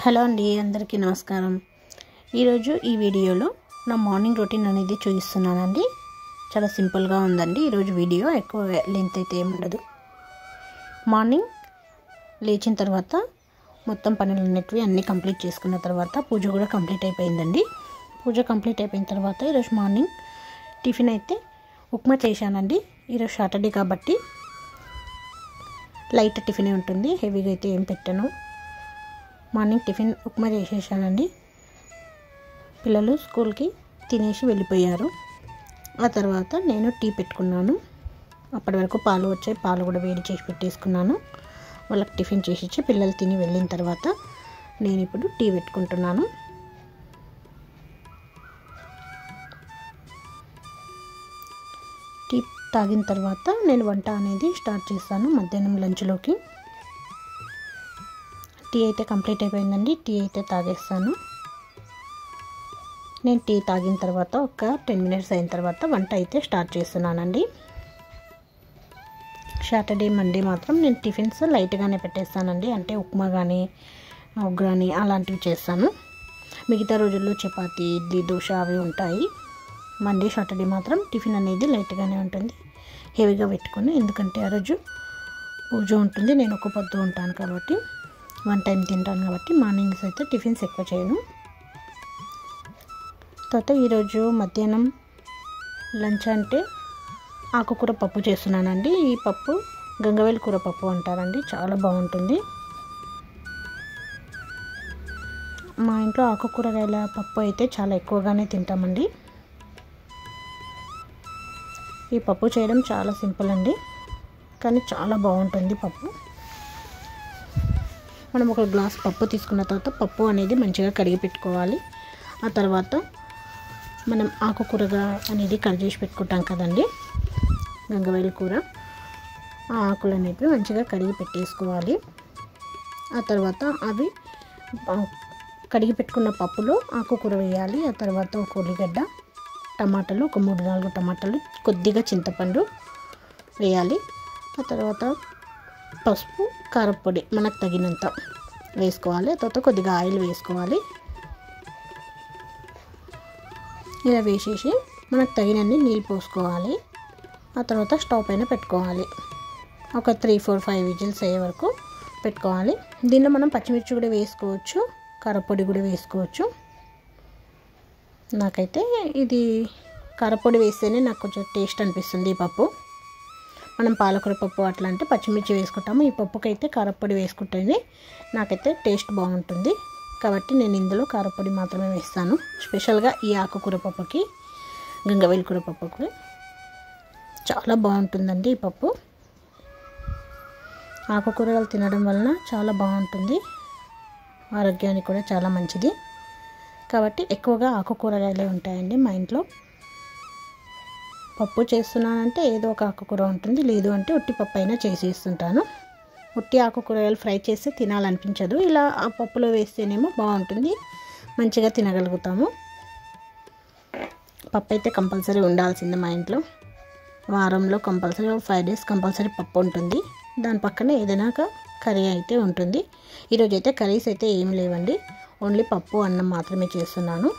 Hello అండి, అందరికీ నమస్కారం. ఈరోజు ఈ వీడియోలో నా మార్నింగ్ రొటీన్ అనేది చూపిస్తున్నానండి. చాలా సింపుల్గా ఉందండి. ఈరోజు వీడియో ఎక్కువ లెంత్ అయితే ఏమి ఉండదు. మార్నింగ్ లేచిన తర్వాత మొత్తం పనులన్నిటివి అన్నీ కంప్లీట్ చేసుకున్న తర్వాత పూజ కూడా కంప్లీట్ అయిపోయిందండి. పూజ కంప్లీట్ అయిపోయిన తర్వాత ఈరోజు మార్నింగ్ టిఫిన్ అయితే ఉప్మా చేశానండి. ఈరోజు సాటర్డే కాబట్టి లైట్ టిఫినే ఉంటుంది, హెవీగా అయితే ఏం పెట్టాను. మార్నింగ్ టిఫిన్ ఉప్మా చేసేసానండి. పిల్లలు స్కూల్కి తినేసి వెళ్ళిపోయారు. ఆ తర్వాత నేను టీ పెట్టుకున్నాను. అప్పటి వరకు పాలు వచ్చాయి, పాలు కూడా వేడి చేసి పెట్టేసుకున్నాను. వాళ్ళకి టిఫిన్ చేసి ఇచ్చి పిల్లలు తిని వెళ్ళిన తర్వాత నేను ఇప్పుడు టీ పెట్టుకుంటున్నాను. టీ తాగిన తర్వాత నేను వంట అనేది స్టార్ట్ చేస్తాను. మధ్యాహ్నం లంచ్లోకి టీ అయితే కంప్లీట్ అయిపోయిందండి. టీ అయితే తాగేస్తాను. నేను టీ తాగిన తర్వాత ఒక 10 మినిట్స్ అయిన తర్వాత వంట అయితే స్టార్ట్ చేస్తున్నానండి. సాటర్డే మండే మాత్రం నేను టిఫిన్స్ లైట్గానే పెట్టేస్తానండి. అంటే ఉప్మా కానీ ఉగ్రాని అలాంటివి చేస్తాను. మిగతా రోజుల్లో చపాతీ, ఇడ్లీ, దోశ అవి ఉంటాయి. మండే సాటర్డే మాత్రం టిఫిన్ అనేది లైట్గానే ఉంటుంది, హెవీగా పెట్టుకొని. ఎందుకంటే ఆ రోజు పూజ ఉంటుంది, నేను ఒక పొద్దు ఉంటాను కాబట్టి, 1 టైం తింటాను కాబట్టి మార్నింగ్స్ అయితే టిఫిన్స్ ఎక్కువ చేయను. తర్వాత ఈరోజు మధ్యాహ్నం లంచ్ అంటే ఆకుకూర పప్పు చేస్తున్నానండి. ఈ పప్పు గంగవేల్ కూర పప్పు అంటారండి, చాలా బాగుంటుంది. మా ఇంట్లో ఆకుకూరగాయల పప్పు అయితే చాలా ఎక్కువగానే తింటామండి. ఈ పప్పు చేయడం చాలా సింపుల్ అండి, కానీ చాలా బాగుంటుంది పప్పు. మనం ఒక గ్లాస్ పప్పు తీసుకున్న తర్వాత పప్పు అనేది మంచిగా కడిగి పెట్టుకోవాలి. ఆ తర్వాత మనం ఆకుకూరగా అనేది కట్ చేసి పెట్టుకుంటాం కదండి, గంగవేల్ కూర. ఆ ఆకులు అనేవి మంచిగా కడిగి పెట్టేసుకోవాలి. ఆ తర్వాత అవి కడిగి పెట్టుకున్న పప్పులో ఆకుకూర వేయాలి. ఆ తర్వాత ఒక ఉల్లిగడ్డ, టమాటాలు, ఒక 3-4 టమాటాలు, కొద్దిగా చింతపండు వేయాలి. ఆ తర్వాత పసుపు, కారపొడి మనకు తగినంత వేసుకోవాలి. తర్వాత కొద్దిగా ఆయిల్ వేసుకోవాలి. ఇలా వేసేసి మనకు తగినన్ని నీళ్ళు పోసుకోవాలి. ఆ తర్వాత స్టవ్ పైన పెట్టుకోవాలి. ఒక 3-4-5 విజిల్స్ అయ్యే వరకు పెట్టుకోవాలి. దీనిలో మనం పచ్చిమిర్చి కూడా వేసుకోవచ్చు, కారపొడి కూడా వేసుకోవచ్చు. నాకైతే ఇది కారపొడి వేస్తేనే నాకు కొంచెం టేస్ట్ అనిపిస్తుంది ఈ పప్పు. మనం పాలకూర పప్పు అట్లా అంటే పచ్చిమిర్చి వేసుకుంటాము. ఈ పప్పుకైతే కారపొడి వేసుకుంటేనే నాకైతే టేస్ట్ బాగుంటుంది. కాబట్టి నేను ఇందులో కారపొడి మాత్రమే వేస్తాను. స్పెషల్గా ఈ ఆకుకూర పప్పుకి, గంగవేల్ కూర పప్పుకి చాలా బాగుంటుందండి ఈ పప్పు. ఆకుకూరలు తినడం వలన చాలా బాగుంటుంది, ఆరోగ్యానికి కూడా చాలా మంచిది. కాబట్టి ఎక్కువగా ఆకుకూరగాయలే ఉంటాయండి మా ఇంట్లో. పప్పు చేస్తున్నానంటే ఏదో ఒక ఆకుకూర ఉంటుంది, లేదు అంటే ఉట్టి పప్పు అయినా చేసేస్తుంటాను. ఉట్టి ఆకుకూరలు ఫ్రై చేస్తే తినాలనిపించదు, ఇలా ఆ పప్పులో వేస్తేనేమో బాగుంటుంది, మంచిగా తినగలుగుతాము. పప్పు అయితే కంపల్సరీ ఉండాల్సిందే మా ఇంట్లో. వారంలో కంపల్సరీ 5 డేస్ కంపల్సరీ పప్పు ఉంటుంది. దాని పక్కన ఏదైనా కర్రీ అయితే ఉంటుంది. ఈరోజు అయితే కర్రీస్ అయితే ఏమి లేవండి, ఓన్లీ పప్పు అన్నం మాత్రమే చేస్తున్నాను.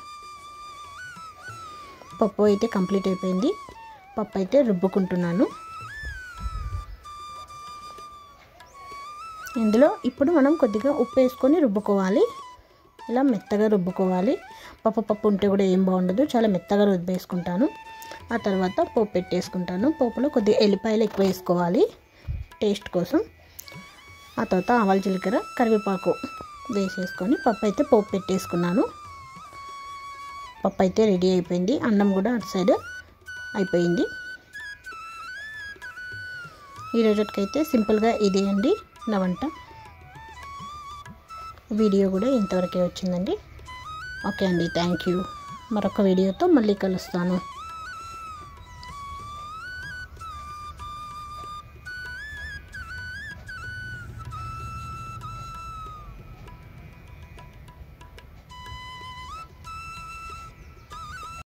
పప్పు అయితే కంప్లీట్ అయిపోయింది. పప్పు అయితే రుబ్బుకుంటున్నాను. ఇందులో ఇప్పుడు మనం కొద్దిగా ఉప్పు వేసుకొని రుబ్బుకోవాలి. ఇలా మెత్తగా రుబ్బుకోవాలి. పప్పు ఉంటే కూడా ఏం బాగుండదు, చాలా మెత్తగా రుబ్బేసుకుంటాను. ఆ తర్వాత పోపు పెట్టేసుకుంటాను. పోపులో కొద్దిగా ఎల్లిపాయలు ఎక్కువ వేసుకోవాలి టేస్ట్ కోసం. ఆ తర్వాత ఆవాలు, జీలకర్ర, కరివేపాకు వేసేసుకొని పప్పు అయితే పోపు పెట్టేసుకున్నాను. పప్పు అయితే రెడీ అయిపోయింది. అన్నం కూడా అటు సైడ్ అయిపోయింది. ఈ రోజుకైతే సింపుల్గా ఇదే అండి నా వంట. వీడియో కూడా ఇంతవరకే వచ్చిందండి. ఓకే అండి, థ్యాంక్ యూ. మరొక వీడియోతో మళ్ళీ కలుస్తాను.